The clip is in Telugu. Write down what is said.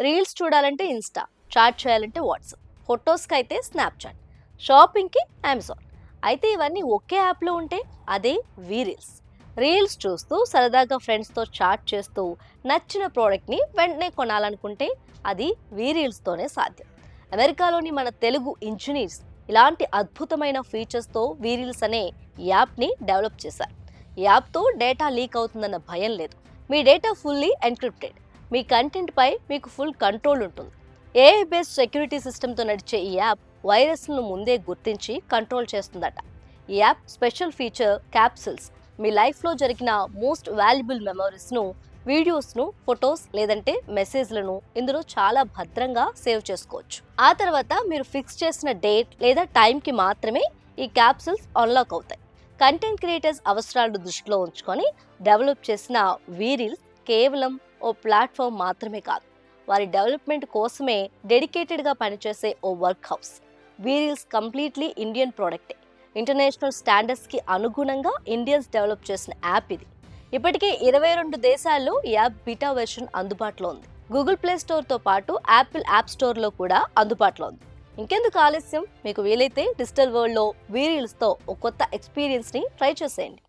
రీల్స్ చూడాలంటే ఇన్స్టా, చాట్ చేయాలంటే వాట్సాప్, ఫొటోస్కి అయితే స్నాప్చాట్, షాపింగ్కి అమెజాన్. అయితే ఇవన్నీ ఒకే యాప్లో ఉంటే అదే రీల్స్. రీల్స్ చూస్తూ సరదాగా ఫ్రెండ్స్తో చాట్ చేస్తూ నచ్చిన ప్రోడక్ట్ని వెంటనే కొనాలనుకుంటే అది రీల్స్తోనే సాధ్యం. అమెరికాలోని మన తెలుగు ఇంజనీర్స్ ఇలాంటి అద్భుతమైన ఫీచర్స్తో రీల్స్ అనే యాప్ని డెవలప్ చేశారు. ఈ యాప్తో డేటా లీక్ అవుతుందన్న భయం లేదు. మీ డేటా ఫుల్లీ ఎన్క్రిప్టెడ్. మీ కంటెంట్ పై మీకు ఫుల్ కంట్రోల్ ఉంటుంది. ఏఐ బేస్డ్ సెక్యూరిటీ సిస్టమ్తో నడిచే ఈ యాప్ వైరస్లను ముందే గుర్తించి కంట్రోల్ చేస్తుందట. ఈ యాప్ స్పెషల్ ఫీచర్ క్యాప్సిల్స్. మీ లైఫ్లో జరిగిన మోస్ట్ వాల్యుబుల్ మెమరీస్ను, వీడియోస్ను, ఫొటోస్ లేదంటే మెసేజ్లను ఇందులో చాలా భద్రంగా సేవ్ చేసుకోవచ్చు. ఆ తర్వాత మీరు ఫిక్స్ చేసిన డేట్ లేదా టైంకి మాత్రమే ఈ క్యాప్సిల్స్ అన్లాక్ అవుతాయి. కంటెంట్ క్రియేటర్స్ అవసరాలను దృష్టిలో ఉంచుకొని డెవలప్ చేసిన రీల్స్ కేవలం ఓ ప్లాట్ఫామ్ మాత్రమే కాదు, వారి డెవలప్మెంట్ కోసమే డెడికేటెడ్గా పనిచేసే ఓ work house. Reels completely Indian ప్రోడక్టే. ఇంటర్నేషనల్ స్టాండర్డ్స్కి అనుగుణంగా ఇండియన్స్ డెవలప్ చేసిన యాప్ ఇది. ఇప్పటికే 22 దేశాల్లో ఈ యాప్ బీటా వెర్షన్ అందుబాటులో ఉంది. గూగుల్ ప్లే స్టోర్తో పాటు యాపిల్ యాప్ స్టోర్లో కూడా అందుబాటులో ఉంది. ఇంకెందుకు ఆలస్యం, మీకు వీలైతే డిజిటల్ వరల్డ్లో రీల్స్తో ఒక కొత్త ఎక్స్పీరియన్స్ని ట్రై చేసేయండి.